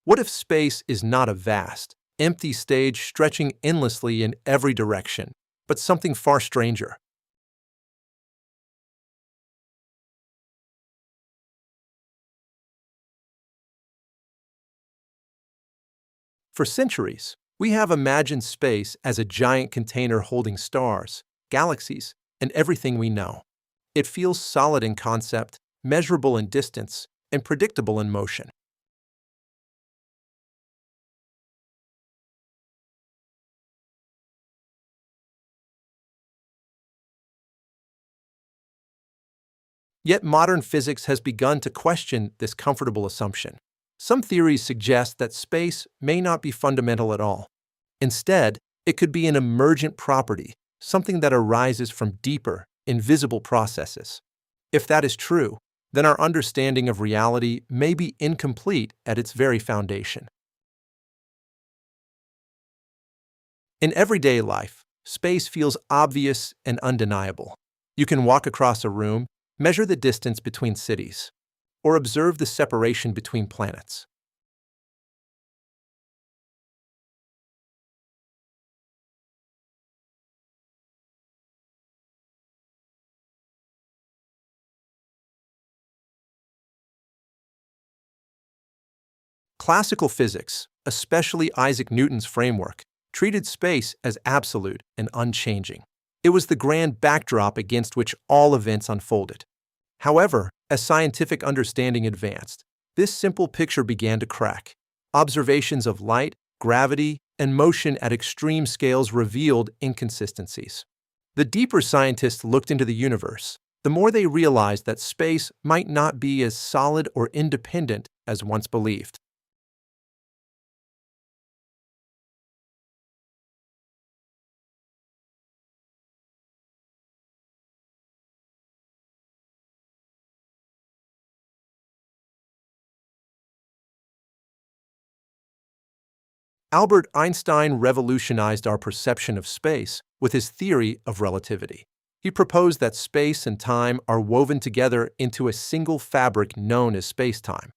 What if space is not a vast, empty stage stretching endlessly in every direction, but something far stranger? For centuries, we have imagined space as a giant container holding stars, galaxies, and everything we know. It feels solid in concept, measurable in distance, and predictable in motion. Yet modern physics has begun to question this comfortable assumption. Some theories suggest that space may not be fundamental at all. Instead, it could be an emergent property, something that arises from deeper, invisible processes. If that is true, then our understanding of reality may be incomplete at its very foundation. In everyday life, space feels obvious and undeniable. You can walk across a room, measure the distance between cities, or observe the separation between planets. Classical physics, especially Isaac Newton's framework, treated space as absolute and unchanging. It was the grand backdrop against which all events unfolded. However, as scientific understanding advanced, this simple picture began to crack. Observations of light, gravity, and motion at extreme scales revealed inconsistencies. The deeper scientists looked into the universe, the more they realized that space might not be as solid or independent as once believed. Albert Einstein revolutionized our perception of space with his theory of relativity. He proposed that space and time are woven together into a single fabric known as spacetime.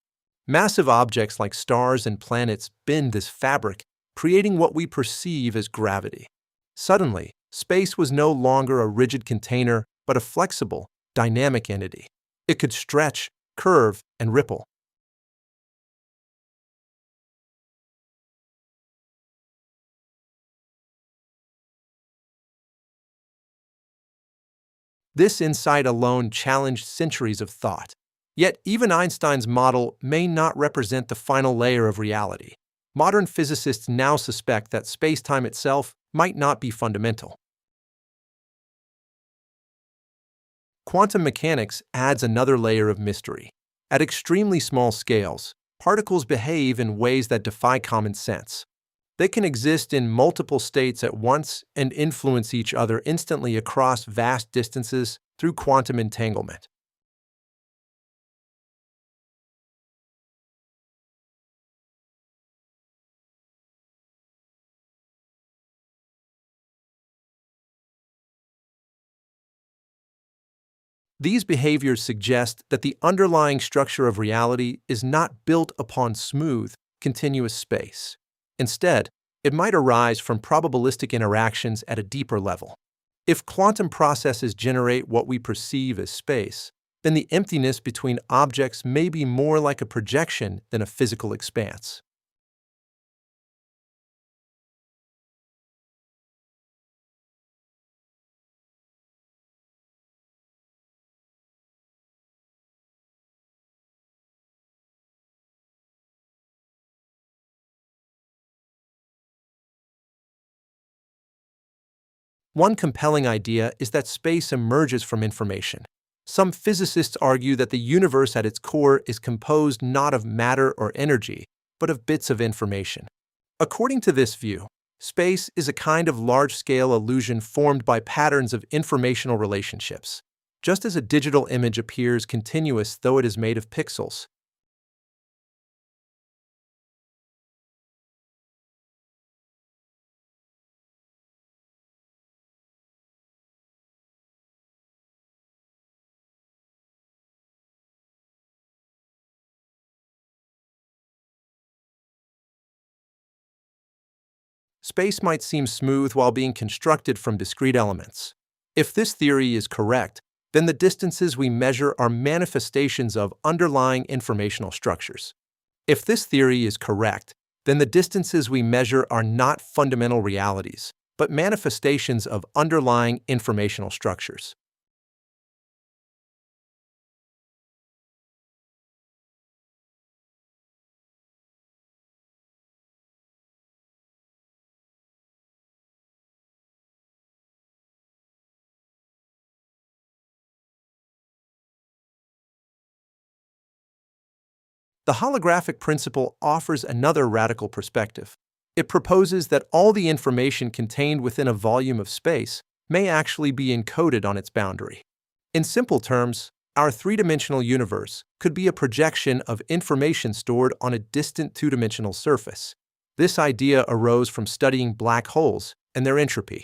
Massive objects like stars and planets bend this fabric, creating what we perceive as gravity. Suddenly, space was no longer a rigid container, but a flexible, dynamic entity. It could stretch, curve, and ripple. This insight alone challenged centuries of thought. Yet, even Einstein's model may not represent the final layer of reality. Modern physicists now suspect that spacetime itself might not be fundamental. Quantum mechanics adds another layer of mystery. At extremely small scales, particles behave in ways that defy common sense. They can exist in multiple states at once and influence each other instantly across vast distances through quantum entanglement. These behaviors suggest that the underlying structure of reality is not built upon smooth, continuous space. Instead, it might arise from probabilistic interactions at a deeper level. If quantum processes generate what we perceive as space, then the emptiness between objects may be more like a projection than a physical expanse. One compelling idea is that space emerges from information. Some physicists argue that the universe at its core is composed not of matter or energy, but of bits of information. According to this view, space is a kind of large-scale illusion formed by patterns of informational relationships. Just as a digital image appears continuous though it is made of pixels, space might seem smooth while being constructed from discrete elements. If this theory is correct, then the distances we measure are manifestations of underlying informational structures. If this theory is correct, then the distances we measure are not fundamental realities, but manifestations of underlying informational structures. The holographic principle offers another radical perspective. It proposes that all the information contained within a volume of space may actually be encoded on its boundary. In simple terms, our three-dimensional universe could be a projection of information stored on a distant two-dimensional surface. This idea arose from studying black holes and their entropy.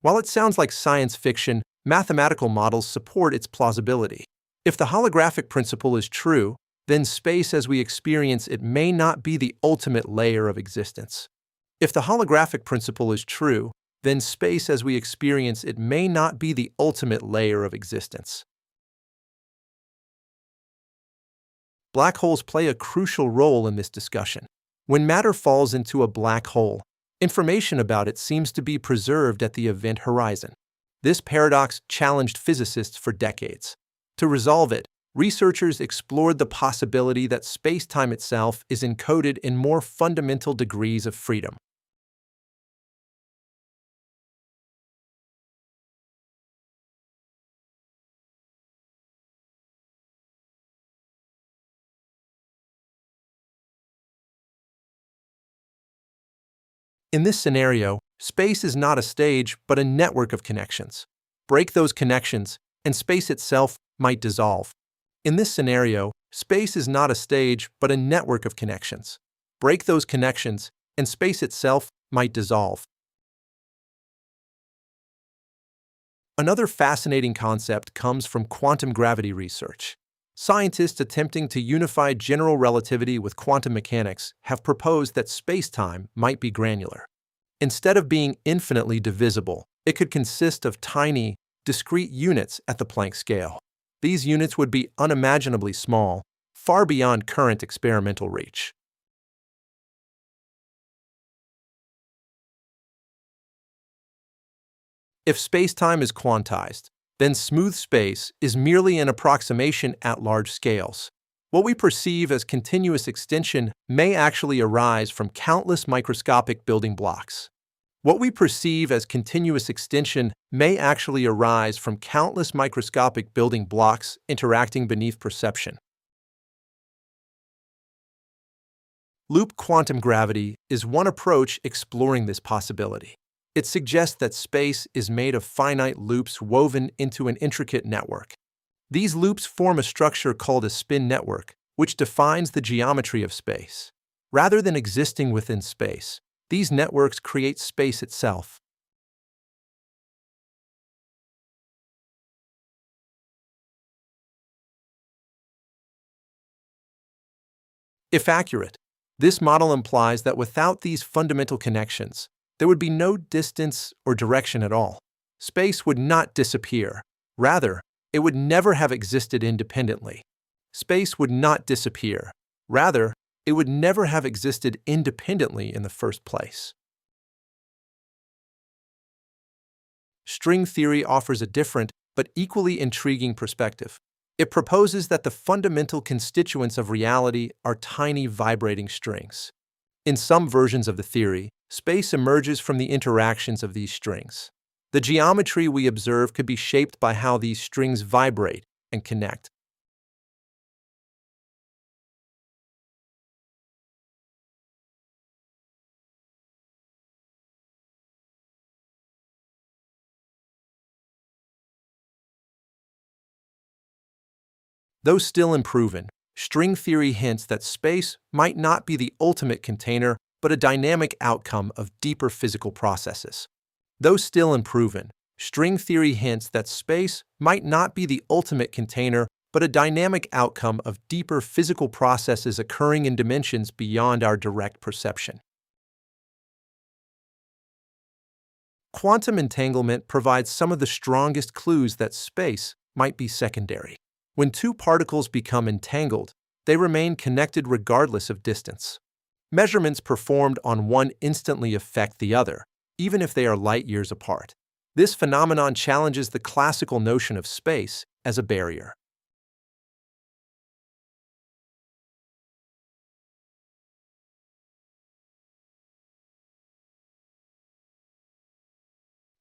While it sounds like science fiction, mathematical models support its plausibility. If the holographic principle is true, then space as we experience it may not be the ultimate layer of existence. If the holographic principle is true, then space as we experience it may not be the ultimate layer of existence. Black holes play a crucial role in this discussion. When matter falls into a black hole, information about it seems to be preserved at the event horizon. This paradox challenged physicists for decades. To resolve it, researchers explored the possibility that spacetime itself is encoded in more fundamental degrees of freedom. In this scenario, space is not a stage but a network of connections. Break those connections, and space itself might dissolve. In this scenario, space is not a stage but a network of connections. Break those connections, and space itself might dissolve. Another fascinating concept comes from quantum gravity research. Scientists attempting to unify general relativity with quantum mechanics have proposed that spacetime might be granular. Instead of being infinitely divisible, it could consist of tiny, discrete units at the Planck scale. These units would be unimaginably small, far beyond current experimental reach. If spacetime is quantized, then smooth space is merely an approximation at large scales. What we perceive as continuous extension may actually arise from countless microscopic building blocks. What we perceive as continuous extension may actually arise from countless microscopic building blocks interacting beneath perception. Loop quantum gravity is one approach exploring this possibility. It suggests that space is made of finite loops woven into an intricate network. These loops form a structure called a spin network, which defines the geometry of space. Rather than existing within space, these networks create space itself. If accurate, this model implies that without these fundamental connections, there would be no distance or direction at all. Space would not disappear. Rather, it would never have existed independently. Space would not disappear. Rather, it would never have existed independently in the first place. String theory offers a different but equally intriguing perspective. It proposes that the fundamental constituents of reality are tiny vibrating strings. In some versions of the theory, space emerges from the interactions of these strings. The geometry we observe could be shaped by how these strings vibrate and connect. Though still unproven, string theory hints that space might not be the ultimate container, but a dynamic outcome of deeper physical processes. Though still unproven, string theory hints that space might not be the ultimate container, but a dynamic outcome of deeper physical processes occurring in dimensions beyond our direct perception. Quantum entanglement provides some of the strongest clues that space might be secondary. When two particles become entangled, they remain connected regardless of distance. Measurements performed on one instantly affect the other, even if they are light years apart. This phenomenon challenges the classical notion of space as a barrier.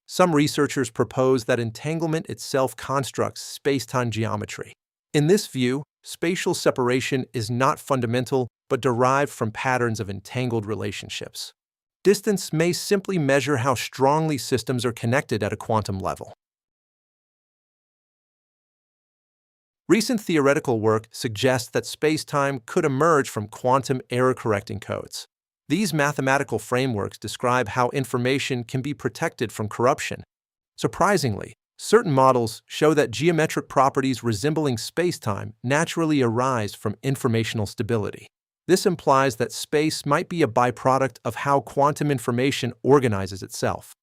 Some researchers propose that entanglement itself constructs spacetime geometry. In this view, spatial separation is not fundamental but derived from patterns of entangled relationships. Distance may simply measure how strongly systems are connected at a quantum level. Recent theoretical work suggests that spacetime could emerge from quantum error-correcting codes. These mathematical frameworks describe how information can be protected from corruption. Surprisingly, certain models show that geometric properties resembling spacetime naturally arise from informational stability. This implies that space might be a byproduct of how quantum information organizes itself.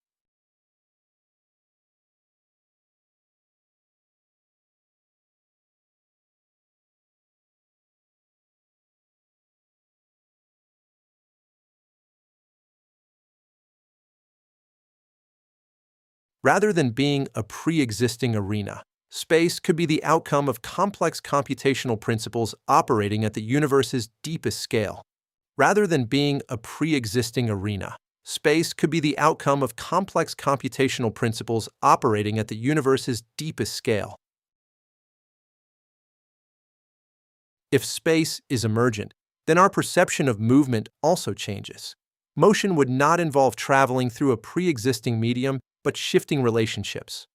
Rather than being a pre-existing arena, space could be the outcome of complex computational principles operating at the universe's deepest scale. Rather than being a pre-existing arena, space could be the outcome of complex computational principles operating at the universe's deepest scale. If space is emergent, then our perception of movement also changes. Motion would not involve traveling through a pre-existing medium, but shifting relationships.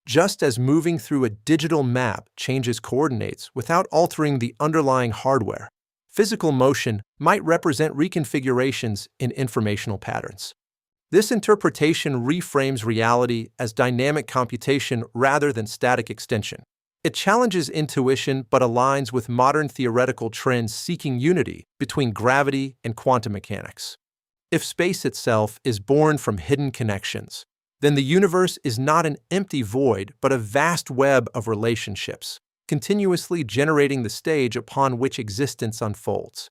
Just as moving through a digital map changes coordinates without altering the underlying hardware, physical motion might represent reconfigurations in informational patterns. This interpretation reframes reality as dynamic computation rather than static extension. It challenges intuition but aligns with modern theoretical trends seeking unity between gravity and quantum mechanics. If space itself is born from hidden connections, then the universe is not an empty void but a vast web of relationships, continuously generating the stage upon which existence unfolds.